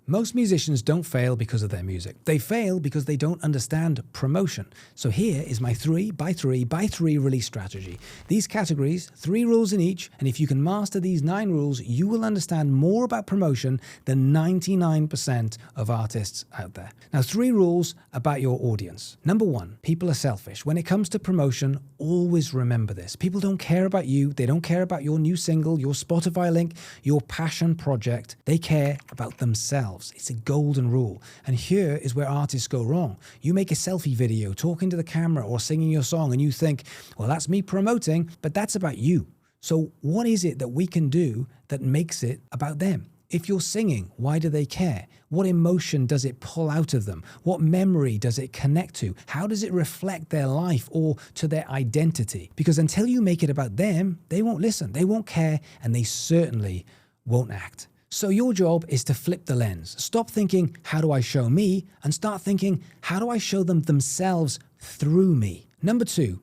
Most musicians don't fail because of their music. They fail because they don't understand promotion. So here is my 3x3x3 release strategy. These categories, 3 rules in each, and if you can master these 9 rules, you will understand more about promotion than 99% of artists out there. Now, 3 rules about your audience. Number 1, people are selfish. When it comes to promotion, always remember this. People don't care about you. They don't care about your new single, your Spotify link, your passion project. They care about themselves. It's a golden rule. And here is where artists go wrong. You make a selfie video talking to the camera or singing your song and you think, well, that's me promoting, but that's about you. So what is it that we can do that makes it about them? If you're singing, why do they care? What emotion does it pull out of them? What memory does it connect to? How does it reflect their life or to their identity? Because until you make it about them, they won't listen, they won't care, and they certainly won't act. So your job is to flip the lens. Stop thinking, how do I show me? And start thinking, how do I show them themselves through me? Number 2,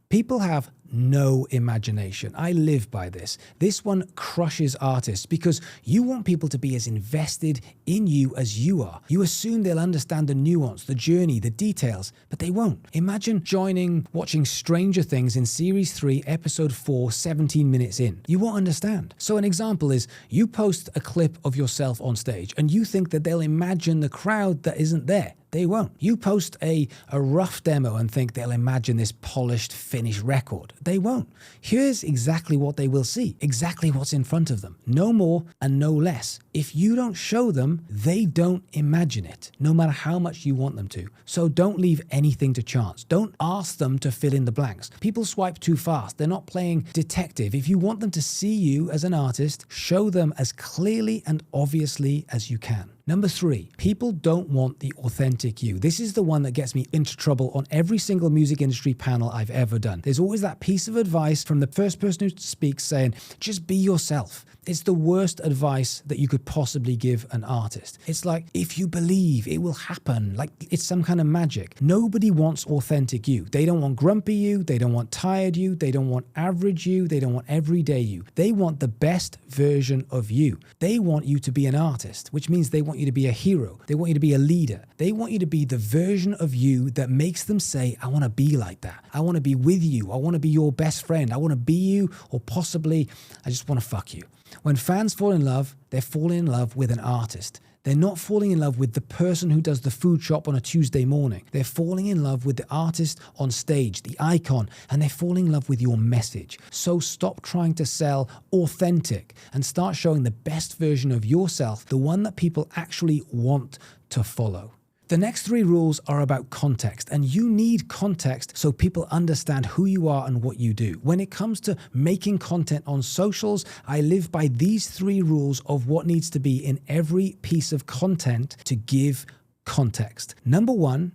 people have no imagination. I live by this. This one crushes artists because you want people to be as invested in you as you are. You assume they'll understand the nuance, the journey, the details, but they won't. Imagine watching Stranger Things in Series 3, Episode 4, 17 minutes in. You won't understand. So an example is you post a clip of yourself on stage and you think that they'll imagine the crowd that isn't there. They won't. You post a rough demo and think they'll imagine this polished, finished record. They won't. Here's exactly what they will see, exactly what's in front of them. No more and no less. If you don't show them, they don't imagine it, no matter how much you want them to. So don't leave anything to chance. Don't ask them to fill in the blanks. People swipe too fast. They're not playing detective. If you want them to see you as an artist, show them as clearly and obviously as you can. Number 3, people don't want the authentic you. This is the one that gets me into trouble on every single music industry panel I've ever done. There's always that piece of advice from the first person who speaks saying, just be yourself. It's the worst advice that you could possibly give an artist. It's like, if you believe, it will happen. Like it's some kind of magic. Nobody wants authentic you. They don't want grumpy you. They don't want tired you. They don't want average you. They don't want everyday you. They want the best version of you. They want you to be an artist, which means they want you to be a hero. They want you to be a leader. They want you to be the version of you that makes them say, I want to be like that. I want to be with you. I want to be your best friend. I want to be you, or possibly I just want to fuck you. When fans fall in love, they're falling in love with an artist. They're not falling in love with the person who does the food shop on a Tuesday morning. They're falling in love with the artist on stage, the icon, and they're falling in love with your message. So stop trying to sell authentic and start showing the best version of yourself, the one that people actually want to follow. The next 3 rules are about context, and you need context so people understand who you are and what you do. When it comes to making content on socials, I live by these 3 rules of what needs to be in every piece of content to give context. Number 1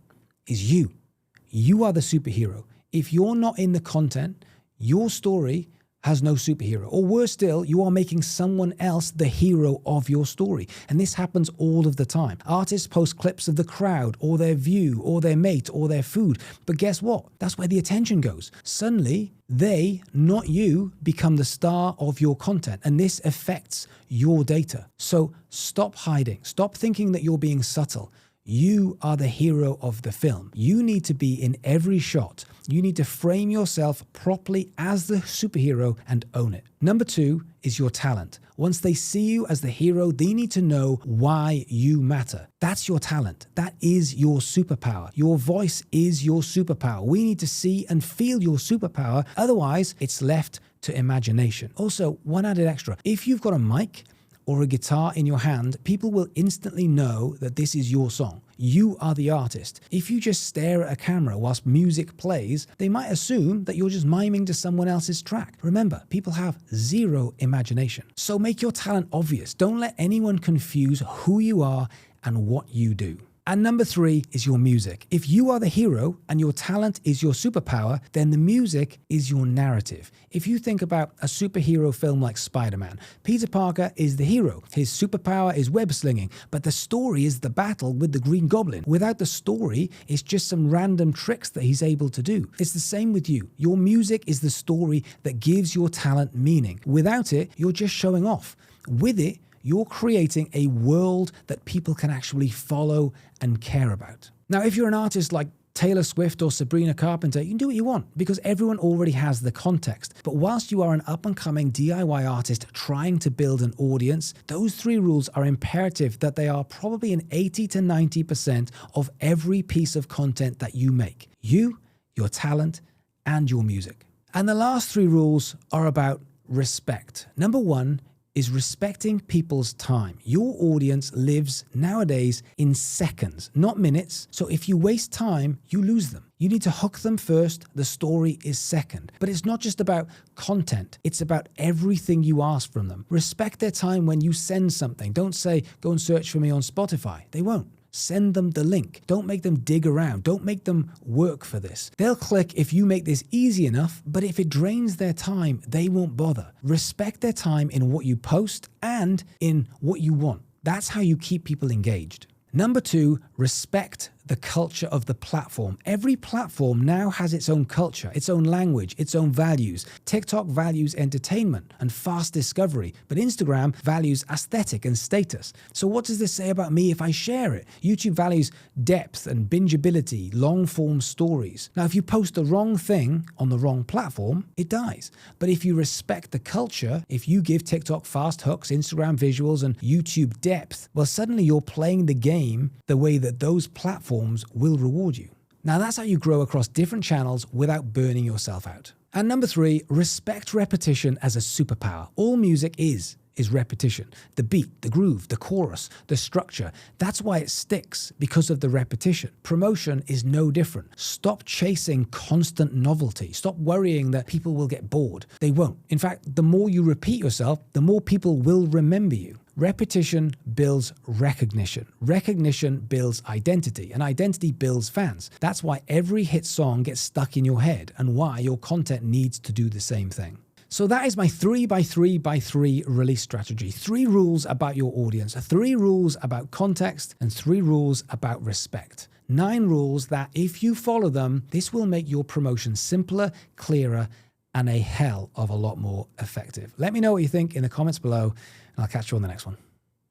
is you. You are the superhero. If you're not in the content, your story has no superhero. Or worse still, you are making someone else the hero of your story. And this happens all of the time. Artists post clips of the crowd or their view or their mate or their food. But guess what? That's where the attention goes. Suddenly, they, not you, become the star of your content. And this affects your data. So stop hiding. Stop thinking that you're being subtle. You are the hero of the film. You need to be in every shot. You need to frame yourself properly as the superhero and own it. Number 2 is your talent. Once they see you as the hero, they need to know why you matter. That's your talent. That is your superpower. Your voice is your superpower. We need to see and feel your superpower. Otherwise, it's left to imagination. Also, one added extra. If you've got a mic or a guitar in your hand, people will instantly know that this is your song. You are the artist. If you just stare at a camera whilst music plays, they might assume that you're just miming to someone else's track. Remember, people have 0 imagination. So make your talent obvious. Don't let anyone confuse who you are and what you do. And number 3 is your music. If you are the hero and your talent is your superpower, then the music is your narrative. If you think about a superhero film like Spider-Man, Peter Parker is the hero. His superpower is web slinging, but the story is the battle with the Green Goblin. Without the story, it's just some random tricks that he's able to do. It's the same with you. Your music is the story that gives your talent meaning. Without it, you're just showing off. With it, You're creating a world that people can actually follow and care about. Now, if you're an artist like Taylor Swift or Sabrina Carpenter, you can do what you want because everyone already has the context. But whilst you are an up-and-coming DIY artist trying to build an audience, those 3 rules are imperative that they are probably in 80 to 90% of every piece of content that you make. You, your talent, and your music. And the last 3 rules are about respect. Number 1 is respecting people's time. Your audience lives nowadays in seconds, not minutes. So if you waste time, you lose them. You need to hook them first. The story is second. But it's not just about content. It's about everything you ask from them. Respect their time when you send something. Don't say, go and search for me on Spotify. They won't. Send them the link. Don't make them dig around. Don't make them work for this. They'll click if you make this easy enough, but if it drains their time, they won't bother. Respect their time in what you post and in what you want. That's how you keep people engaged. Number 2, respect the culture of the platform. Every platform now has its own culture, its own language, its own values. TikTok values entertainment and fast discovery, but Instagram values aesthetic and status. So what does this say about me if I share it? YouTube values depth and bingeability, long-form stories. Now, if you post the wrong thing on the wrong platform, it dies. But if you respect the culture, if you give TikTok fast hooks, Instagram visuals, and YouTube depth, well, suddenly you're playing the game the way that those platforms will reward you. Now that's how you grow across different channels without burning yourself out. And number 3, respect repetition as a superpower. All music is repetition. The beat, the groove, the chorus, the structure. That's why it sticks, because of the repetition. Promotion is no different. Stop chasing constant novelty. Stop worrying that people will get bored. They won't. In fact, the more you repeat yourself, the more people will remember you. Repetition builds recognition. Recognition builds identity, and identity builds fans. That's why every hit song gets stuck in your head and why your content needs to do the same thing. So that is my 3x3x3 release strategy. 3 rules about your audience, 3 rules about context, and 3 rules about respect. 9 rules that if you follow them, this will make your promotion simpler, clearer, and a hell of a lot more effective. Let me know what you think in the comments below, and I'll catch you on the next one.